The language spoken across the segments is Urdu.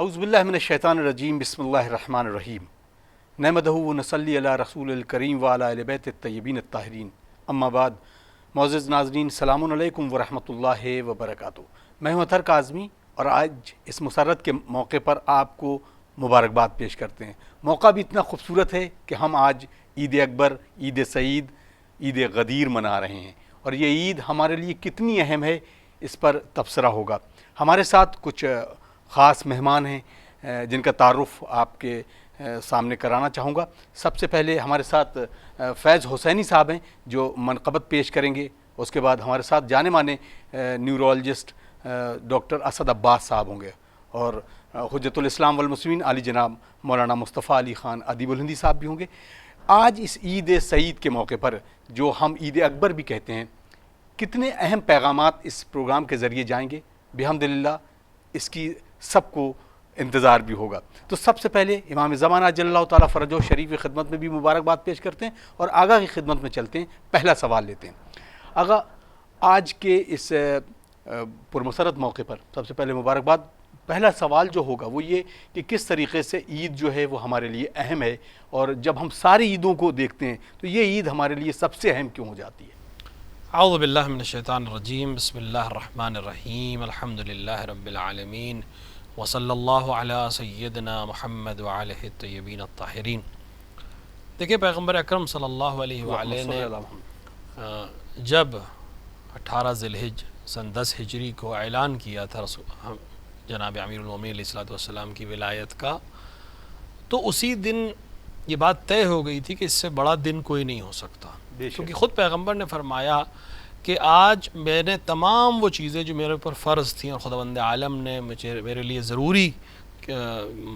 اعوذ باللہ من الشیطان الرجیم بسم اللہ الرحمن الرحیم نحمدہ ونصلی علی رسول الکریم وعلی اہل بیت الطیبین الطاہرین اما بعد معزز ناظرین السلام علیکم ورحمۃ اللہ وبرکاتہ۔ میں ہوں اطہر کاظمی اور آج اس مسرت کے موقع پر آپ کو مبارکباد پیش کرتے ہیں۔ موقع بھی اتنا خوبصورت ہے کہ ہم آج عید اکبر، عید سعید، عید غدیر منا رہے ہیں، اور یہ عید ہمارے لیے کتنی اہم ہے اس پر تبصرہ ہوگا۔ ہمارے ساتھ کچھ خاص مہمان ہیں جن کا تعارف آپ کے سامنے کرانا چاہوں گا۔ سب سے پہلے ہمارے ساتھ فیض حسینی صاحب ہیں جو منقبت پیش کریں گے۔ اس کے بعد ہمارے ساتھ جانے مانے نیورولوجسٹ ڈاکٹر اسد عباس صاحب ہوں گے، اور حجت الاسلام والمسلمین علی جناب مولانا مصطفیٰ علی خان ادیب الہندی صاحب بھی ہوں گے۔ آج اس عید سعید کے موقع پر، جو ہم عید اکبر بھی کہتے ہیں، کتنے اہم پیغامات اس پروگرام کے ذریعے جائیں گے، بحمدللہ اس کی سب کو انتظار بھی ہوگا۔ تو سب سے پہلے امام زمانہ جل اللہ تعالیٰ فرجہ شریف کی خدمت میں بھی مبارکباد پیش کرتے ہیں اور آغا کی خدمت میں چلتے ہیں۔ پہلا سوال لیتے ہیں۔ آغا، آج کے اس پرمسرت موقع پر سب سے پہلے مبارکباد۔ پہلا سوال جو ہوگا وہ یہ کہ کس طریقے سے عید جو ہے وہ ہمارے لیے اہم ہے، اور جب ہم ساری عیدوں کو دیکھتے ہیں تو یہ عید ہمارے لیے سب سے اہم کیوں ہو جاتی ہے؟ اعوذ باللہ من الشیطان الرجیم، بسم اللہ الرحمن الرحیم، الحمدللہ رب العالمین، وصلی اللہ علی سیدنا محمد وعلیہ الطیبین الطاہرین۔ دیکھیں، پیغمبر اکرم صلی اللہ علیہ وآلہ نے جب 18 ذی الحجہ سن 10 ہجری کو اعلان کیا تھا جناب امیر المومنین علیہ الصلوۃ والسلام کی ولایت کا، تو اسی دن یہ بات طے ہو گئی تھی کہ اس سے بڑا دن کوئی نہیں ہو سکتا، کیونکہ خود پیغمبر نے فرمایا کہ آج میں نے تمام وہ چیزیں جو میرے اوپر فرض تھیں اور خداوند عالم نے میرے لیے ضروری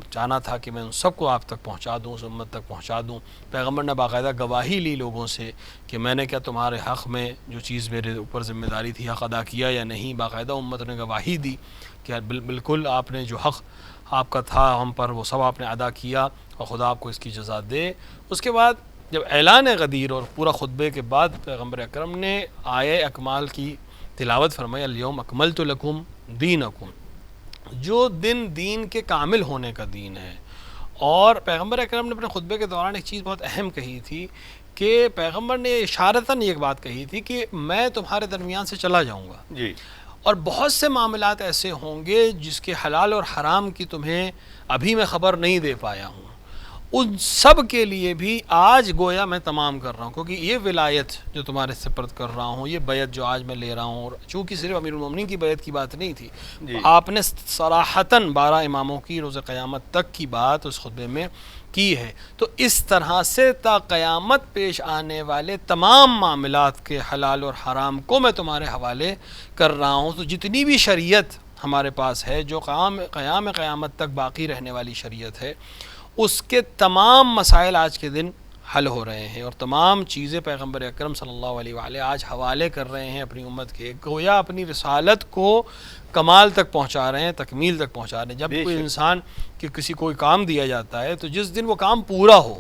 چاہنا تھا کہ میں ان سب کو آپ تک پہنچا دوں، اس امت تک پہنچا دوں۔ پیغمبر نے باقاعدہ گواہی لی لوگوں سے کہ میں نے کیا تمہارے حق میں جو چیز میرے اوپر ذمہ داری تھی حق ادا کیا یا نہیں۔ باقاعدہ امت نے گواہی دی کہ بالکل آپ نے جو حق آپ کا تھا ہم پر وہ سب آپ نے ادا کیا، اور خدا آپ کو اس کی جزا دے۔ اس کے بعد جب اعلان غدیر اور پورا خطبے کے بعد پیغمبر اکرم نے آیے اکمال کی تلاوت فرمائی، الیوم اکملت لکم دینکم، جو دن دین کے کامل ہونے کا دین ہے۔ اور پیغمبر اکرم نے اپنے خطبے کے دوران ایک چیز بہت اہم کہی تھی کہ پیغمبر نے اشارتاً ایک بات کہی تھی کہ میں تمہارے درمیان سے چلا جاؤں گا، جی، اور بہت سے معاملات ایسے ہوں گے جس کے حلال اور حرام کی تمہیں ابھی میں خبر نہیں دے پایا ہوں، ان سب کے لیے بھی آج گویا میں تمام کر رہا ہوں، کیونکہ یہ ولایت جو تمہارے سپرد کر رہا ہوں، یہ بیعت جو آج میں لے رہا ہوں، اور چونکہ صرف امیر المومنین کی بیعت کی بات نہیں تھی، آپ نے صراحتاً 12 اماموں کی روز قیامت تک کی بات اس خطبے میں کی ہے۔ تو اس طرح سے تا قیامت پیش آنے والے تمام معاملات کے حلال اور حرام کو میں تمہارے حوالے کر رہا ہوں۔ تو جتنی بھی شریعت ہمارے پاس ہے، جو قیام قیامت تک باقی رہنے والی شریعت ہے، اس کے تمام مسائل آج کے دن حل ہو رہے ہیں، اور تمام چیزیں پیغمبر اکرم صلی اللہ علیہ وآلہ آج حوالے کر رہے ہیں اپنی امت کے، گویا اپنی رسالت کو کمال تک پہنچا رہے ہیں، تکمیل تک پہنچا رہے ہیں۔ جب کوئی انسان کہ کسی کوئی کام دیا جاتا ہے تو جس دن وہ کام پورا ہو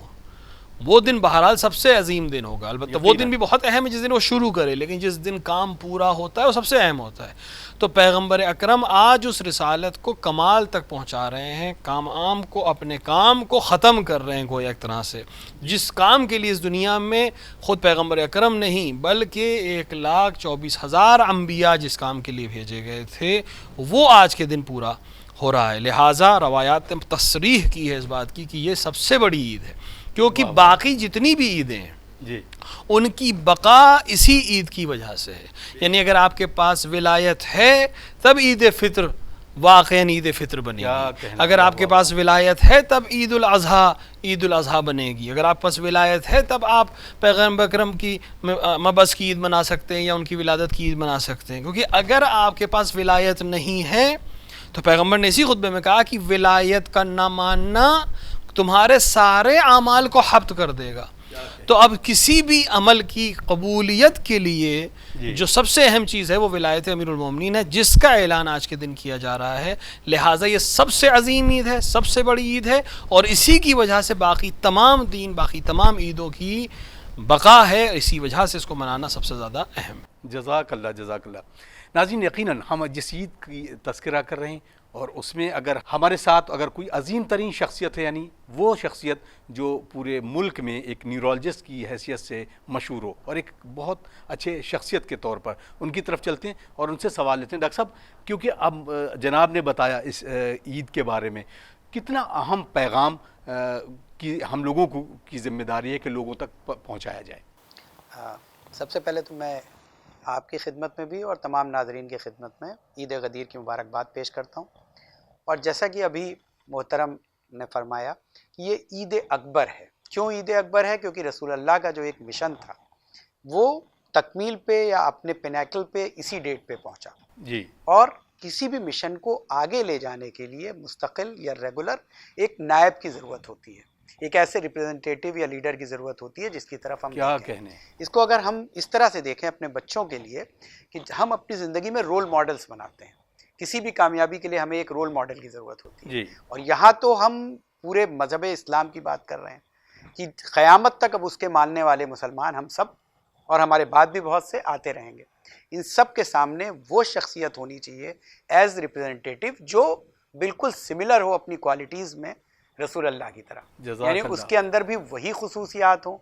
وہ دن بہرحال سب سے عظیم دن ہوگا، البتہ وہ دن بھی بہت اہم ہے جس دن وہ شروع کرے، لیکن جس دن کام پورا ہوتا ہے وہ سب سے اہم ہوتا ہے۔ تو پیغمبر اکرم آج اس رسالت کو کمال تک پہنچا رہے ہیں، کام کو، اپنے کام کو ختم کر رہے ہیں گویا ایک طرح سے، جس کام کے لیے اس دنیا میں خود پیغمبر اکرم نہیں بلکہ 1,24,000 انبیاء جس کام کے لیے بھیجے گئے تھے، وہ آج کے دن پورا ہو رہا ہے۔ لہٰذا روایات نے تصریح کی ہے اس بات کی کہ یہ سب سے بڑی عید ہے، کیونکہ باقی جتنی بھی عیدیں ہیں جی، ان کی بقا اسی عید کی وجہ سے ہے۔ یعنی اگر آپ کے پاس ولایت ہے تب عید فطر واقعاً عید فطر بنے گی، اگر آپ کے پاس ولایت ہے تب عید الاضحیٰ بنے گی، اگر آپ کے پاس ولایت ہے تب آپ پیغمبر اکرم کی مبعث کی عید منا سکتے ہیں یا ان کی ولادت کی عید منا سکتے ہیں۔ کیونکہ اگر آپ کے پاس ولایت نہیں ہے تو پیغمبر نے اسی خطبے میں کہا کہ ولایت کا نہ ماننا تمہارے سارے اعمال کو حبط کر دے گا۔ تو اب کسی بھی عمل کی قبولیت کے لیے جو سب سے اہم چیز ہے وہ ولایت امیر المومنین ہے، جس کا اعلان آج کے دن کیا جا رہا ہے۔ لہٰذا یہ سب سے عظیم عید ہے، سب سے بڑی عید ہے، اور اسی کی وجہ سے باقی تمام دین، باقی تمام عیدوں کی بقا ہے، اسی وجہ سے اس کو منانا سب سے زیادہ اہم ہے۔ جزاک اللہ، جزاک اللہ۔ ناظرین، یقیناً ہم جس عید کی تذکرہ کر رہے ہیں اور اس میں اگر ہمارے ساتھ اگر کوئی عظیم ترین شخصیت ہے، یعنی وہ شخصیت جو پورے ملک میں ایک نیورولوجسٹ کی حیثیت سے مشہور ہو اور ایک بہت اچھے شخصیت کے طور پر، ان کی طرف چلتے ہیں اور ان سے سوال لیتے ہیں۔ ڈاکٹر صاحب، کیونکہ اب جناب نے بتایا اس عید کے بارے میں، کتنا اہم پیغام کی ہم لوگوں کی ذمہ داری ہے کہ لوگوں تک پہنچایا جائے۔ سب سے پہلے تو میں آپ کی خدمت میں بھی اور تمام ناظرین کی خدمت میں عید غدیر کی مبارکباد پیش کرتا ہوں، اور جیسا کہ ابھی محترم نے فرمایا کہ یہ عید اکبر ہے۔ کیوں عید اکبر ہے؟ کیونکہ رسول اللہ کا جو ایک مشن تھا وہ تکمیل پہ یا اپنے پینیکل پہ اسی ڈیٹ پہ پہنچا جی، اور کسی بھی مشن کو آگے لے جانے کے لیے مستقل یا ریگولر ایک نائب کی ضرورت ہوتی ہے، ایک ایسے ریپرزنٹیٹیو یا لیڈر کی ضرورت ہوتی ہے جس کی طرف ہم کیا دیکھیں۔ کہنے۔ اس کو اگر ہم اس طرح سے دیکھیں اپنے بچوں کے لیے کہ ہم اپنی زندگی میں رول ماڈلز بناتے ہیں، کسی بھی کامیابی کے لیے ہمیں ایک رول ماڈل کی ضرورت ہوتی ہے جی، اور یہاں تو ہم پورے مذہب اسلام کی بات کر رہے ہیں کہ قیامت تک اب اس کے ماننے والے مسلمان ہم سب اور ہمارے بعد بھی بہت سے آتے رہیں گے، ان سب کے سامنے وہ شخصیت ہونی چاہیے ایز ریپرزنٹیٹیو جو بالکل سملر ہو اپنی کوالٹیز میں رسول اللہ کی طرح، یعنی اس کے اندر بھی وہی خصوصیات ہوں،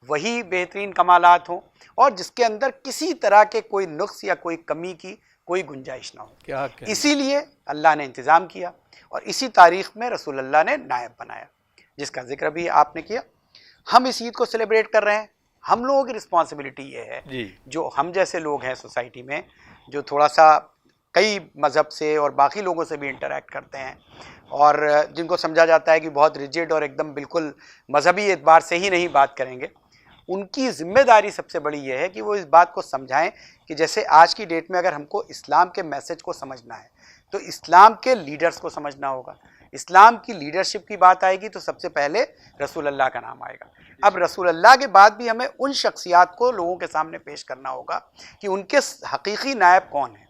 وہی بہترین کمالات ہوں، اور جس کے اندر کسی طرح کے کوئی نقص یا کوئی کمی کی کوئی گنجائش نہ ہو۔ کیا اسی لیے اللہ نے انتظام کیا اور اسی تاریخ میں رسول اللہ نے نائب بنایا، جس کا ذکر بھی آپ نے کیا۔ ہم اس عید کو سیلیبریٹ کر رہے ہیں، ہم لوگوں کی رسپانسبلٹی یہ ہے جی، جو ہم جیسے لوگ ہیں سوسائٹی میں، جو تھوڑا سا کئی مذہب سے اور باقی لوگوں سے بھی انٹریکٹ کرتے ہیں اور جن کو سمجھا جاتا ہے کہ بہت ریجڈ اور ایک دم بالکل مذہبی اعتبار سے ہی نہیں بات کریں گے، ان کی ذمہ داری سب سے بڑی یہ ہے کہ وہ اس بات کو سمجھائیں کہ جیسے آج کی ڈیٹ میں اگر ہم کو اسلام کے میسج کو سمجھنا ہے تو اسلام کے لیڈرز کو سمجھنا ہوگا۔ اسلام کی لیڈرشپ کی بات آئے گی تو سب سے پہلے رسول اللہ کا نام آئے گا۔ اب رسول اللہ کے بعد بھی ہمیں ان شخصیات کو لوگوں کے سامنے پیش کرنا ہوگا کہ ان کے حقیقی نائب کون ہیں،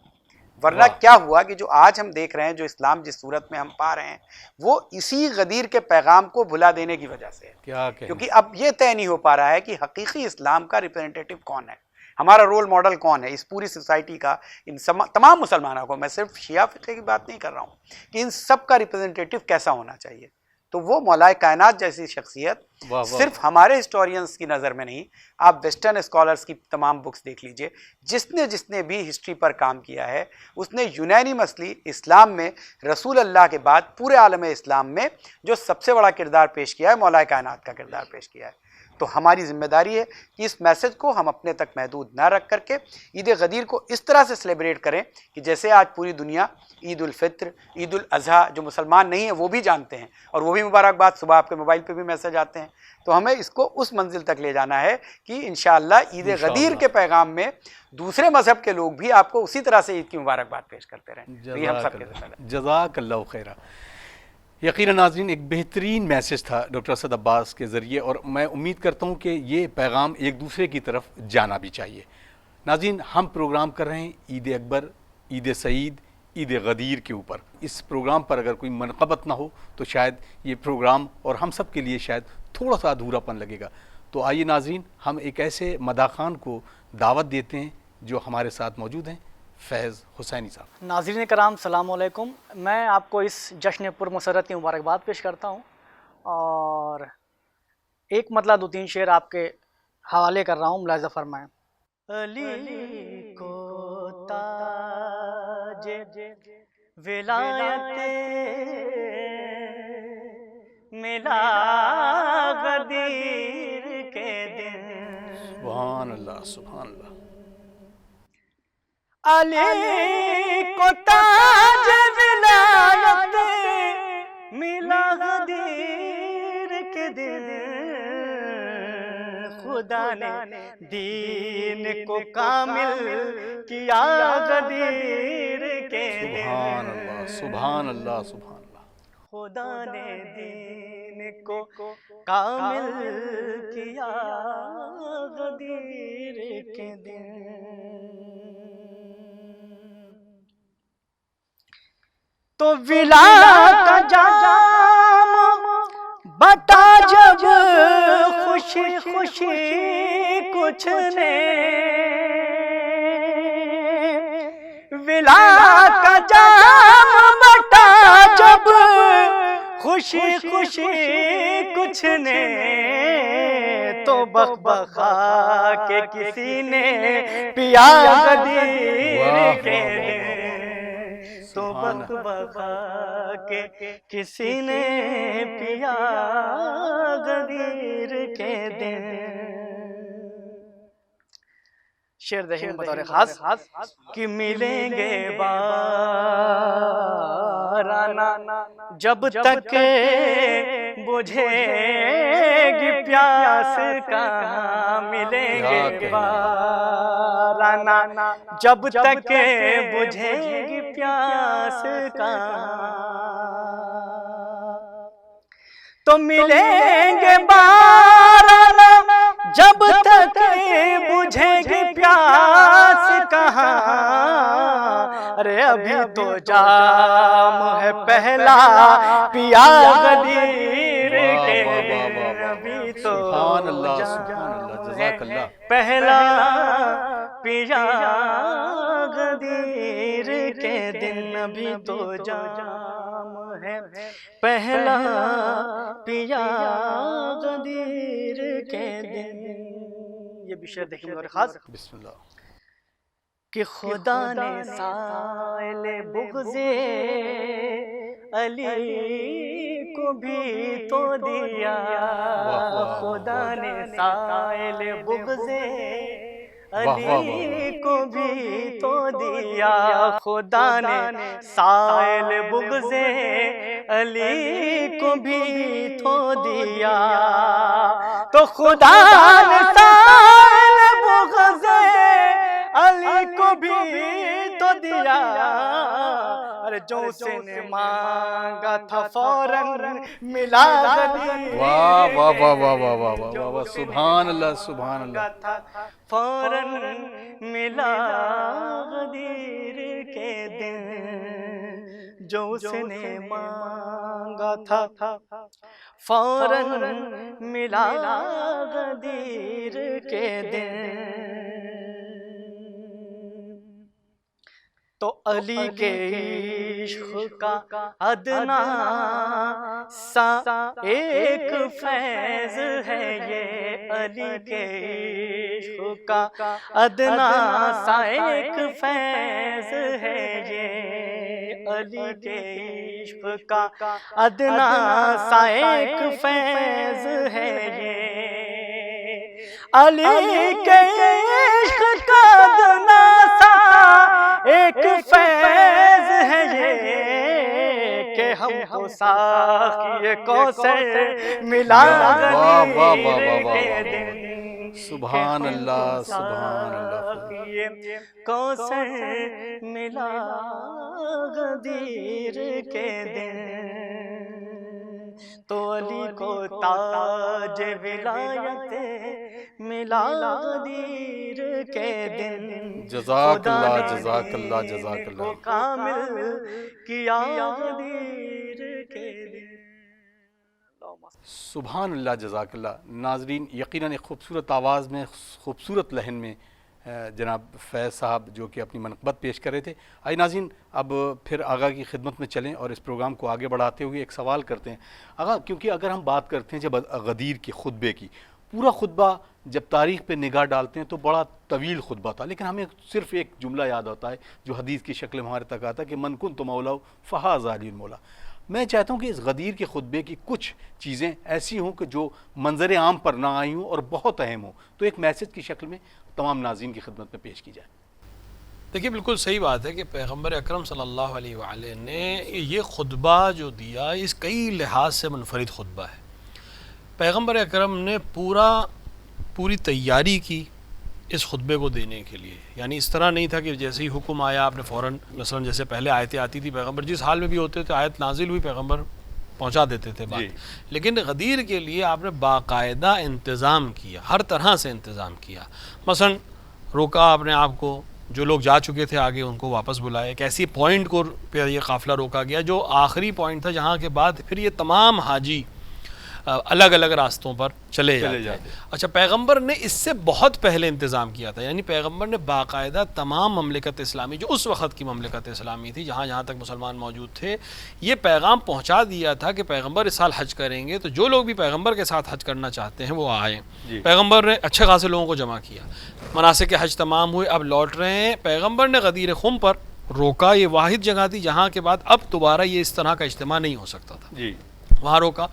ورنہ کیا ہوا کہ جو آج ہم دیکھ رہے ہیں، جو اسلام جس صورت میں ہم پا رہے ہیں، وہ اسی غدیر کے پیغام کو بھلا دینے کی وجہ سے ہے، کیونکہ اب یہ طے نہیں ہو پا رہا ہے کہ حقیقی اسلام کا ریپرزنٹیٹیو کون ہے، ہمارا رول ماڈل کون ہے اس پوری سوسائٹی کا، ان تمام مسلمانوں کو، میں صرف شیعہ فقہ کی بات نہیں کر رہا ہوں، کہ ان سب کا ریپرزنٹیٹیو کیسا ہونا چاہیے۔ تو وہ مولائے کائنات جیسی شخصیت صرف ہمارے ہسٹورینز کی نظر میں نہیں، آپ ویسٹرن اسکالرز کی تمام بکس دیکھ لیجئے، جس نے بھی ہسٹری پر کام کیا ہے اس نے یونانیمسلی اسلام میں رسول اللہ کے بعد پورے عالم اسلام میں جو سب سے بڑا کردار پیش کیا ہے مولائے کائنات کا کردار پیش کیا ہے۔ تو ہماری ذمہ داری ہے کہ اس میسج کو ہم اپنے تک محدود نہ رکھ کر کے عید غدیر کو اس طرح سے سیلیبریٹ کریں کہ جیسے آج پوری دنیا عید الفطر، عید الاضحیٰ جو مسلمان نہیں ہیں وہ بھی جانتے ہیں اور وہ بھی مبارکباد صبح آپ کے موبائل پہ بھی میسج آتے ہیں، تو ہمیں اس کو اس منزل تک لے جانا ہے کہ انشاءاللہ عید غدیر کے پیغام میں دوسرے مذہب کے لوگ بھی آپ کو اسی طرح سے عید کی مبارکباد پیش کرتے رہیں۔ یہ ہم سب کے ذمہ داری۔ جزاک اللہ خیرہ۔ یقیناً ناظرین، ایک بہترین میسج تھا ڈاکٹر اسد عباس کے ذریعے، اور میں امید کرتا ہوں کہ یہ پیغام ایک دوسرے کی طرف جانا بھی چاہیے۔ ناظرین، ہم پروگرام کر رہے ہیں عید اکبر، عید سعید، عید غدیر کے اوپر۔ اس پروگرام پر اگر کوئی منقبت نہ ہو تو شاید یہ پروگرام اور ہم سب کے لیے شاید تھوڑا سا ادھورا پن لگے گا۔ تو آئیے ناظرین، ہم ایک ایسے مداخان کو دعوت دیتے ہیں جو ہمارے ساتھ موجود ہیں، فیض حسینی صاحب۔ ناظرین کرام السلام علیکم، میں آپ کو اس جشن پرمسرت کی مبارکباد پیش کرتا ہوں اور ایک مطلب 2-3 شعر آپ کے حوالے کر رہا ہوں، ملاحظہ فرمائیں۔ علی کو تاج ولایت ملا غدیر کے دن، سبحان اللہ، سبحان اللہ۔ علی کو تاج ولایت ملا غدیر کے دن، خدا نے دین کو کامل کیا غدیر کے دن، سبحان اللہ، سبحان اللہ، سبحان اللہ۔ خدا نے دین کو کامل کیا غدیر کے دن۔ تو ولا کا جام بٹا جب خوشی خوشی کچھ نے، ولا کا جام بٹا خوشی خوشی کچھ نے تو بخبخا کے کسی نے پیا غدیر کے دن، تو بخبخا کے کسی نے پیا غدیر کے دن۔ شعر دیکھیں بطور خاص کہ ملیں گے بارانہ جب تک بجھے گی پیاس کہاں، ملیں گے بارانہ جب تک بجھے گی پیاس کہاں، تو ملیں گے بارانہ جب تک بجھے گی پیاس کہاں، ارے ابھی تو جام ہے پہلا پیا غدیر کے دن، ابھی تو سبحان اللہ سبحان اللہ، جزاک اللہ۔ پہلا پیا غدیر کے دن، ابھی تو جام ہے پہلا پیا غدیر کے دن۔ یہ بھی شعر دیکھیں اور خاص بسم اللہ۔ کہ خدا نے سائل بغض علی کو بھی تو دیا، خدا نے سائل بغض علی کو بھی تو دیا، خدا نے سائل بغض علی کو بھی تو دیا، تو خدا نے سائل بغض علی کو بھی تو دیا، ارے جو اس نے مانگا تھا فوراً ملا غدیر، واہ واہ واہ واہ واہ واہ واہ واہ، سبحان اللہ سبحان اللہ۔ فوراً ملا غدیر کے دن، جو اس نے مانگا تھا فوراً ملا غدیر کے دن۔ تو علی کے عشق کا ادنا سا ایک فیض ہے یہ، علی کے عشق کا ادنا سا ایک فیض ہے یہ، علی کے عشق کا ادنا سا ایک فیض ہے یہ، علی کے عشق کا ادنا سا ایک فیض ہے یہ، کہ ہم کو ساقی کوثر ملا غدیر کے دن، سبحان اللہ سبحان اللہ۔ کوثر ملا غدیر کے دن، تو علی کو تاج ولایت ملا غدیر کے دن، جزاک اللہ جزاک اللہ جزاک اللہ۔ کامل کیا غدیر کے دن۔ سبحان اللہ جزاک اللہ۔ ناظرین، یقیناً ایک خوبصورت آواز میں، خوبصورت لحن میں جناب فیض صاحب جو کہ اپنی منقبت پیش کر رہے تھے۔ آئیے ناظرین اب پھر آغا کی خدمت میں چلیں اور اس پروگرام کو آگے بڑھاتے ہوئے ایک سوال کرتے ہیں آغا، کیونکہ اگر ہم بات کرتے ہیں جب غدیر کے خطبے کی، پورا خطبہ جب تاریخ پہ نگاہ ڈالتے ہیں تو بڑا طویل خطبہ تھا، لیکن ہمیں صرف ایک جملہ یاد ہوتا ہے جو حدیث کی شکل میں ہمارے تک آتا ہے کہ من کنت مولا فہذا علی المولا۔ میں چاہتا ہوں کہ اس غدیر کے خطبے کی کچھ چیزیں ایسی ہوں کہ جو منظر عام پر نہ آئی ہوں اور بہت اہم ہوں، تو ایک میسج کی شکل میں تمام ناظرین کی خدمت میں پیش کی جائے۔ دیکھیے بالکل صحیح بات ہے کہ پیغمبر اکرم صلی اللہ علیہ وآلہ نے یہ خطبہ جو دیا، اس کئی لحاظ سے منفرد خطبہ ہے۔ پیغمبر اکرم نے پوری تیاری کی اس خطبے کو دینے کے لیے، یعنی اس طرح نہیں تھا کہ جیسے ہی حکم آیا آپ نے فوراً، مثلا جیسے پہلے آیتیں آتی تھی پیغمبر جس حال میں بھی ہوتے تھے آیت نازل ہوئی پیغمبر پہنچا دیتے تھے بات، لیکن غدیر کے لیے آپ نے باقاعدہ انتظام کیا، ہر طرح سے انتظام کیا۔ مثلا روکا آپ نے آپ کو، جو لوگ جا چکے تھے آگے ان کو واپس بلائے، ایک ایسی پوائنٹ کو پہ یہ قافلہ روکا گیا جو آخری پوائنٹ تھا جہاں کے بعد پھر یہ تمام حاجی الگ الگ راستوں پر چلے جاتے ہیں۔ اچھا، پیغمبر نے اس سے بہت پہلے انتظام کیا تھا، یعنی پیغمبر نے باقاعدہ تمام مملکت اسلامی، جو اس وقت کی مملکت اسلامی تھی جہاں جہاں تک مسلمان موجود تھے، یہ پیغام پہنچا دیا تھا کہ پیغمبر اس سال حج کریں گے، تو جو لوگ بھی پیغمبر کے ساتھ حج کرنا چاہتے ہیں وہ آئیں۔ پیغمبر نے اچھے خاصے لوگوں کو جمع کیا، مناسک حج تمام ہوئے، اب لوٹ رہے ہیں۔ پیغمبر نے غدیر خم پر روکا، یہ واحد جگہ تھی جہاں کے بعد اب دوبارہ یہ اس طرح کا اجتماع نہیں ہو سکتا تھا، وہاں روکا۔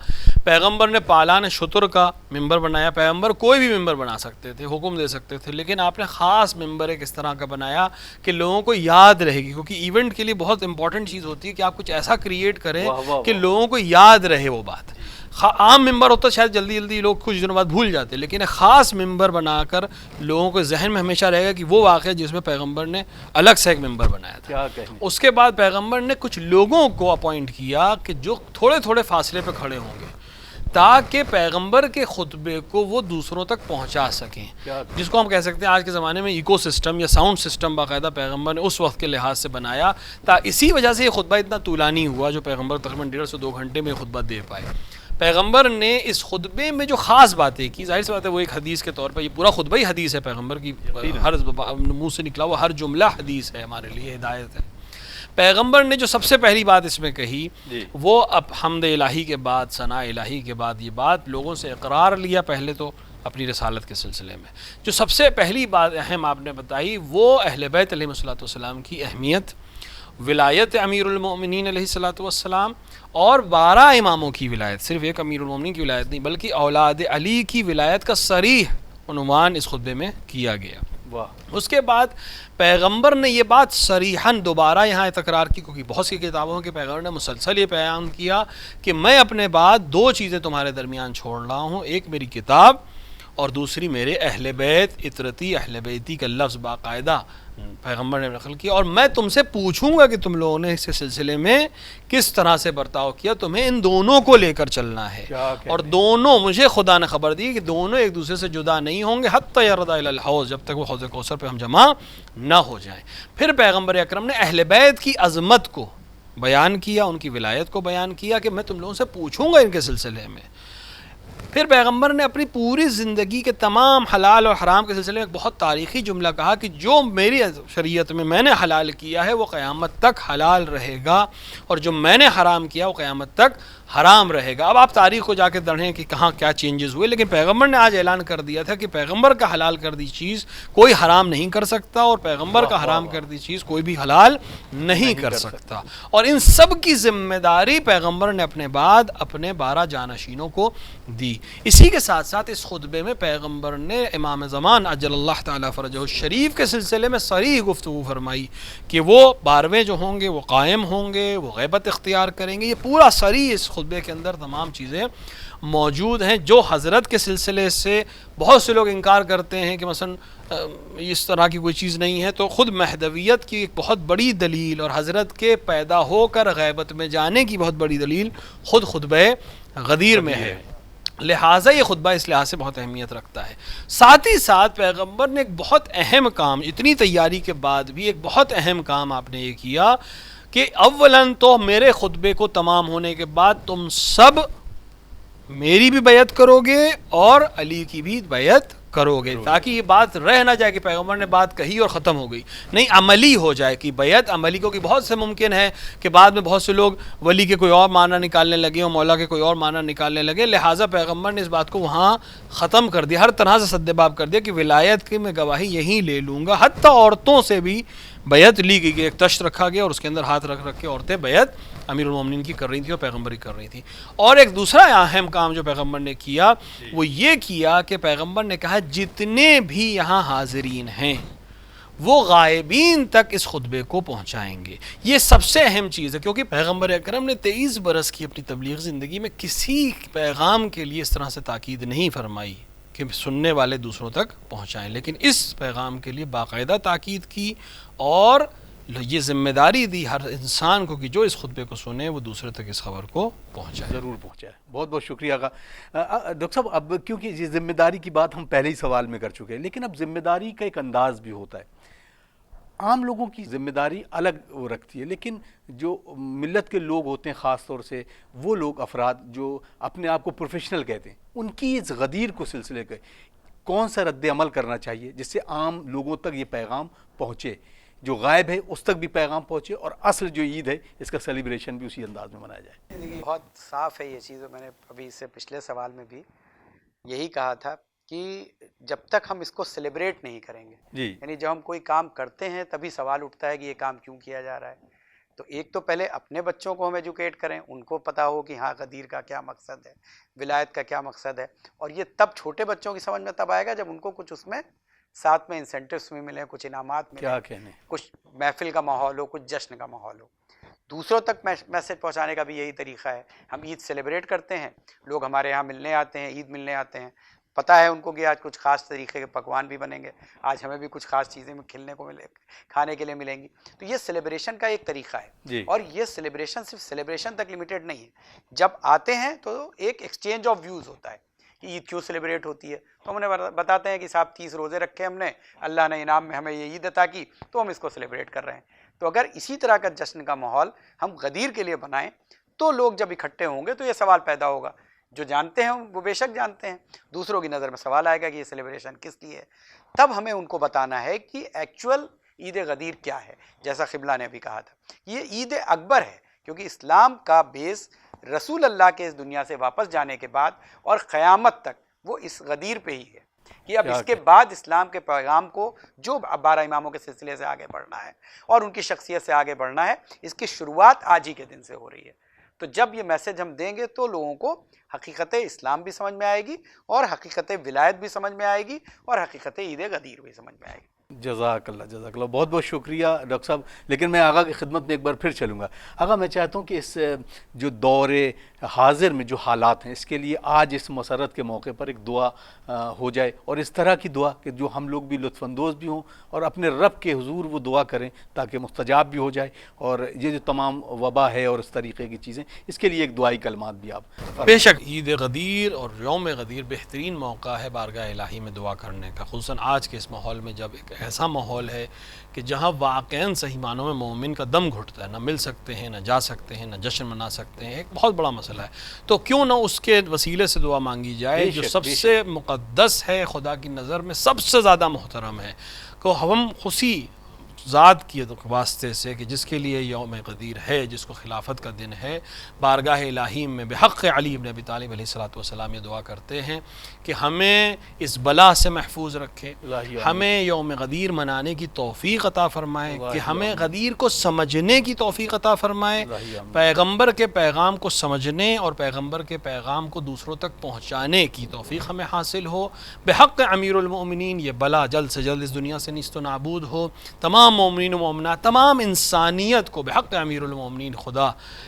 پیغمبر نے پالان شتر کا ممبر بنایا، پیغمبر کوئی بھی ممبر بنا سکتے تھے، حکم دے سکتے تھے، لیکن آپ نے خاص ممبر ایک اس طرح کا بنایا کہ لوگوں کو یاد رہے گی، کیونکہ ایونٹ کے لیے بہت امپورٹنٹ چیز ہوتی ہے کہ آپ کچھ ایسا کریٹ کریں کہ لوگوں کو یاد رہے وہ بات۔ عام ممبر ہوتا شاید جلدی جلدی لوگ کچھ دنوں بعد بھول جاتے، لیکن ایک خاص ممبر بنا کر لوگوں کے ذہن میں ہمیشہ رہے گا کہ وہ واقعہ جس میں پیغمبر نے الگ سے ایک ممبر بنایا تھا۔ اس کے بعد پیغمبر نے کچھ لوگوں کو اپوائنٹ کیا کہ جو تھوڑے تھوڑے فاصلے پہ کھڑے ہوں گے تاکہ پیغمبر کے خطبے کو وہ دوسروں تک پہنچا سکیں، جس کو ہم کہہ سکتے ہیں آج کے زمانے میں ایکو سسٹم یا ساؤنڈ سسٹم باقاعدہ پیغمبر نے اس وقت کے لحاظ سے بنایا، اسی وجہ سے یہ خطبہ اتنا طولانی ہوا جو پیغمبر تقریباً 1.5 سے 2 گھنٹے میں خطبہ دے پائے۔ پیغمبر نے اس خطبے میں جو خاص باتیں کی، ظاہر سی بات ہے وہ ایک حدیث کے طور پر، یہ پورا خطبہ ہی حدیث ہے، پیغمبر کی ہر منہ سے نکلا ہوا ہر جملہ حدیث ہے، ہمارے لیے ہدایت ہے۔ پیغمبر نے جو سب سے پہلی بات اس میں کہی وہ اب حمد الہی کے بعد، ثناء الہی کے بعد، یہ بات لوگوں سے اقرار لیا پہلے تو اپنی رسالت کے سلسلے میں۔ جو سب سے پہلی بات اہم آپ نے بتائی وہ اہل بیت علیہ الصلوۃ والسلام کی اہمیت، ولایت امیر المؤمنین علیہ الصلوۃ والسلام، اور 12 اماموں کی ولایت، صرف ایک امیر المؤمنین کی ولایت نہیں بلکہ اولاد علی کی ولایت کا صریح عنوان اس خطبے میں کیا گیا۔ اس کے بعد پیغمبر نے یہ بات صریحاً دوبارہ یہاں تکرار کی، کیونکہ بہت سی کتابوں کے پیغمبر نے مسلسل یہ بیان کیا کہ میں اپنے بعد 2 چیزیں تمہارے درمیان چھوڑ رہا ہوں، ایک میری کتاب اور دوسری میرے اہل بیت، اطرتی اہل بیتی کا لفظ باقاعدہ پیغمبر نے نقل کیا، اور میں تم سے پوچھوں گا کہ تم لوگوں نے اس سلسلے میں کس طرح سے برتاؤ کیا، تمہیں ان دونوں کو لے کر چلنا ہے، اور دونوں مجھے خدا نے خبر دی کہ دونوں ایک دوسرے سے جدا نہیں ہوں گے حتی یرد الی الحوض، جب تک وہ حوض کوثر پہ ہم جمع نہ ہو جائیں۔ پھر پیغمبر اکرم نے اہل بیت کی عظمت کو بیان کیا، ان کی ولایت کو بیان کیا کہ میں تم لوگوں سے پوچھوں گا ان کے سلسلے میں۔ پھر پیغمبر نے اپنی پوری زندگی کے تمام حلال اور حرام کے سلسلے میں ایک بہت تاریخی جملہ کہا کہ جو میری شریعت میں نے حلال کیا ہے وہ قیامت تک حلال رہے گا، اور جو میں نے حرام کیا وہ قیامت تک حرام رہے گا۔ اب آپ تاریخ کو جا کے پڑھیں کہ کہاں کیا چینجز ہوئے، لیکن پیغمبر نے آج اعلان کر دیا تھا کہ پیغمبر کا حلال کر دی چیز کوئی حرام نہیں کر سکتا، اور پیغمبر کا حرام کر دی چیز کوئی بھی حلال نہیں کر سکتا، اور ان سب کی ذمہ داری پیغمبر نے اپنے بعد اپنے 12 جانشینوں کو دی۔ اسی کے ساتھ ساتھ اس خطبے میں پیغمبر نے امام زمان عجل اللہ تعالیٰ فرجہ الشریف کے سلسلے میں صریح گفتگو فرمائی کہ وہ 12ویں جو ہوں گے وہ قائم ہوں گے، وہ غیبت اختیار کریں گے۔ یہ پورا صریح اس خطبے کے اندر تمام چیزیں موجود ہیں، جو حضرت کے سلسلے سے بہت سے لوگ انکار کرتے ہیں کہ مثلا اس طرح کی کوئی چیز نہیں ہے، تو خود مہدویت کی ایک بہت بڑی دلیل اور حضرت کے پیدا ہو کر غیبت میں جانے کی بہت بڑی دلیل خود خطبہ غدیر میں ہے، لہٰذا یہ خطبہ اس لحاظ سے بہت اہمیت رکھتا ہے۔ ساتھ ہی ساتھ پیغمبر نے ایک بہت اہم کام، اتنی تیاری کے بعد بھی ایک بہت اہم کام آپ نے یہ کیا کہ اولاً تو میرے خطبے کو تمام ہونے کے بعد تم سب میری بھی بیعت کرو گے اور علی کی بھی بیعت کرو گے، تاکہ یہ بات رہ نہ جائے کہ پیغمبر نے بات کہی اور ختم ہو گئی، نہیں، عملی ہو جائے کہ بیعت عملی کو، کہ بہت سے ممکن ہے کہ بعد میں بہت سے لوگ ولی کے کوئی اور معنی نکالنے لگے اور مولا کے کوئی اور معنی نکالنے لگے، لہٰذا پیغمبر نے اس بات کو وہاں ختم کر دیا، ہر طرح سے سد باب کر دیا کہ ولایت کی میں گواہی یہیں لے لوں گا، حتیٰ عورتوں سے بھی بیعت لی گئی، ایک تشت رکھا گیا اور اس کے اندر ہاتھ رکھ کے عورتیں بیعت امیر المومنین کی کر رہی تھیں اور پیغمبر کی کر رہی تھیں۔ اور ایک دوسرا اہم کام جو پیغمبر نے کیا وہ یہ کیا کہ پیغمبر نے کہا جتنے بھی یہاں حاضرین ہیں وہ غائبین تک اس خطبے کو پہنچائیں گے۔ یہ سب سے اہم چیز ہے، کیونکہ پیغمبر اکرم نے 23 برس کی اپنی تبلیغ زندگی میں کسی پیغام کے لیے اس طرح سے تاکید نہیں فرمائی کہ سننے والے دوسروں تک پہنچائیں، لیکن اس پیغام کے لیے باقاعدہ تاکید کی اور یہ ذمہ داری دی ہر انسان کو کہ جو اس خطبے کو سنے وہ دوسرے تک اس خبر کو پہنچائے، ضرور پہنچائے۔ بہت بہت شکریہ آقا۔ ڈاکٹر صاحب، اب کیونکہ یہ ذمہ داری کی بات ہم پہلے ہی سوال میں کر چکے ہیں، لیکن اب ذمہ داری کا ایک انداز بھی ہوتا ہے۔ عام لوگوں کی ذمہ داری الگ وہ رکھتی ہے، لیکن جو ملت کے لوگ ہوتے ہیں خاص طور سے وہ لوگ افراد جو اپنے آپ کو پروفیشنل کہتے ہیں، ان کی اس غدیر کو سلسلے کے کون سا رد عمل کرنا چاہیے جس سے عام لوگوں تک یہ پیغام پہنچے، جو غائب ہے اس تک بھی پیغام پہنچے، اور اصل جو عید ہے اس کا سیلیبریشن بھی اسی انداز میں منایا جائے؟ بہت صاف ہے یہ چیز، میں نے ابھی اس سے پچھلے سوال میں بھی یہی کہا تھا کہ جب تک ہم اس کو سیلیبریٹ نہیں کریں گے، جی یعنی جب ہم کوئی کام کرتے ہیں تبھی سوال اٹھتا ہے کہ یہ کام کیوں کیا جا رہا ہے. تو ایک تو پہلے اپنے بچوں کو ہم ایجوکیٹ کریں، ان کو پتہ ہو کہ ہاں غدیر کا کیا مقصد ہے، ولایت کا کیا مقصد ہے، اور یہ تب چھوٹے بچوں کی سمجھ میں تب آئے گا جب ان کو کچھ اس میں ساتھ میں انسینٹیوز بھی ملیں، کچھ انعامات کیا ملیں، کہنے. کچھ محفل کا ماحول ہو، کچھ جشن کا ماحول ہو. دوسروں تک میسج پہنچانے کا بھی یہی طریقہ ہے. ہم عید سیلیبریٹ کرتے ہیں، لوگ ہمارے یہاں ملنے آتے ہیں، عید ملنے آتے ہیں، پتہ ہے ان کو کہ آج کچھ خاص طریقے کے پکوان بھی بنیں گے، آج ہمیں بھی کچھ خاص چیزیں کھلنے کو کھانے کے لیے ملیں گی. تو یہ سیلیبریشن کا ایک طریقہ ہے. جی. اور یہ سیلیبریشن صرف سیلیبریشن تک لمیٹڈ نہیں ہے. جب آتے ہیں تو ایک ایکسچینج آف ویوز ہوتا ہے کہ عید کیوں سیلیبریٹ ہوتی ہے. تو ہم انہیں بتاتے ہیں کہ صاحب 30 روزے رکھے ہم نے، اللہ نے انعام میں ہمیں یہ عید عطا کی تو ہم اس کو سیلیبریٹ کر رہے ہیں. تو اگر اسی طرح کا جشن کا ماحول ہم غدیر کے لیے بنائیں تو لوگ جب اکٹھے ہوں گے تو یہ سوال پیدا ہوگا. جو جانتے ہیں وہ بے شک جانتے ہیں، دوسروں کی نظر میں سوال آئے گا کہ یہ سیلیبریشن کس لیے ہے. تب ہمیں ان کو بتانا ہے کہ ایکچول عید غدیر کیا ہے. جیسا قبلہ نے ابھی کہا تھا، یہ عید اکبر ہے، کیونکہ اسلام کا بیس رسول اللہ کے اس دنیا سے واپس جانے کے بعد اور قیامت تک وہ اس غدیر پہ ہی ہے کہ اب اس کے بعد اسلام کے پیغام کو جو 12 اماموں کے سلسلے سے آگے بڑھنا ہے اور ان کی شخصیت سے آگے بڑھنا ہے، اس کی شروعات آج ہی کے دن سے ہو رہی ہے. تو جب یہ میسج ہم دیں گے تو لوگوں کو حقیقت اسلام بھی سمجھ میں آئے گی، اور حقیقت ولایت بھی سمجھ میں آئے گی، اور حقیقت عید غدیر بھی سمجھ میں آئے گی. جزاک اللہ، جزاک اللہ، بہت بہت شکریہ ڈاکٹر صاحب. لیکن میں آغا کی خدمت میں ایک بار پھر چلوں گا. آغا میں چاہتا ہوں کہ اس جو دور حاضر میں جو حالات ہیں اس کے لیے آج اس مسرت کے موقع پر ایک دعا ہو جائے، اور اس طرح کی دعا کہ جو ہم لوگ بھی لطف اندوز بھی ہوں اور اپنے رب کے حضور وہ دعا کریں تاکہ مستجاب بھی ہو جائے. اور یہ جو تمام وبا ہے اور اس طریقے کی چیزیں، اس کے لیے ایک دعائی کلمات بھی آپ. بے شک عید غدیر اور یوم غدیر بہترین موقع ہے بارگاہ الہی میں دعا کرنے کا، خصوصاً آج کے اس ماحول میں جب ایک ایسا ماحول ہے کہ جہاں واقعاً صحیح معنوں میں مومن کا دم گھٹتا ہے، نہ مل سکتے ہیں، نہ جا سکتے ہیں، نہ جشن منا سکتے ہیں. ایک بہت بڑا مسئلہ ہے. تو کیوں نہ اس کے وسیلے سے دعا مانگی جائے جو سب سے مقدس ہے، خدا کی نظر میں سب سے زیادہ محترم ہے. کو ہم خوشی ذات کی واسطے سے کہ جس کے لیے یوم غدیر ہے، جس کو خلافت کا دن ہے، بارگاہ الہی میں بحق علی بن ابی طالب علیہ السلام یہ دعا کرتے ہیں کہ ہمیں اس بلا سے محفوظ رکھے، ہمیں یوم غدیر منانے کی توفیق عطا فرمائے، کہ ہمیں غدیر کو سمجھنے کی توفیق عطا فرمائے، پیغمبر کے پیغام کو سمجھنے اور پیغمبر کے پیغام کو دوسروں تک پہنچانے کی توفیق ہمیں حاصل ہو. بحق امیر المؤمنین یہ بلا جلد سے جلد اس دنیا سے نیست و نابود ہو. تمام مومنین و مومنات، تمام انسانیت کو بحق امیر المومنین خدا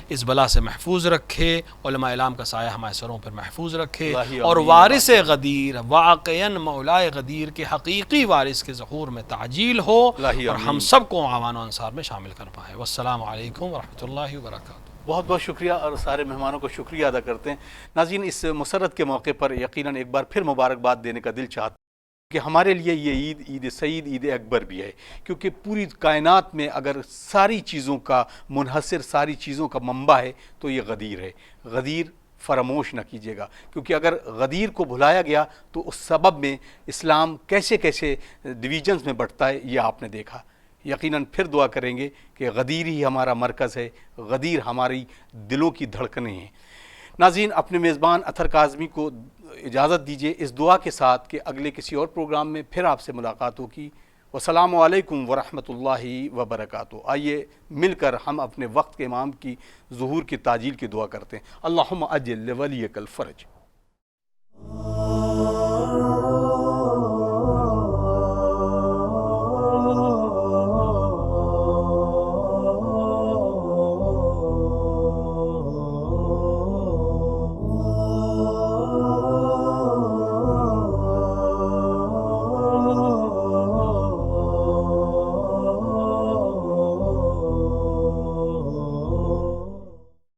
اس بلا سے محفوظ رکھے، علماء اعلام کا سایہ ہمارے سروں پر محفوظ رکھے، اور وارث غدیر واقعاً مولائے غدیر کے حقیقی وارث کے ظہور میں تعجیل ہو، اور ہم سب کو عوان و انصار میں شامل کر پائے. والسلام علیکم ورحمۃ اللہ وبرکاتہ. بہت بہت شکریہ، اور سارے مہمانوں کو شکریہ ادا کرتے ہیں. ناظرین، اس مسرت کے موقع پر یقیناً ایک بار پھر مبارکباد دینے کا دل چاہتا کہ ہمارے لیے یہ عید سعید، عید اکبر بھی ہے، کیونکہ پوری کائنات میں اگر ساری چیزوں کا منحصر، ساری چیزوں کا منبع ہے تو یہ غدیر ہے. غدیر فراموش نہ کیجیے گا، کیونکہ اگر غدیر کو بھلایا گیا تو اس سبب میں اسلام کیسے کیسے ڈویژنز میں بٹتا ہے یہ آپ نے دیکھا. یقیناً پھر دعا کریں گے کہ غدیر ہی ہمارا مرکز ہے، غدیر ہماری دلوں کی دھڑکنیں ہیں. ناظرین، اپنے میزبان اطہر کاظمی کو اجازت دیجیے اس دعا کے ساتھ کہ اگلے کسی اور پروگرام میں پھر آپ سے ملاقات ہوگی. والسلام علیکم ورحمۃ اللہ وبرکاتہ. آئیے مل کر ہم اپنے وقت کے امام کی ظہور کی تعجیل کی دعا کرتے ہیں. اللہم اجل لولیک الفرج.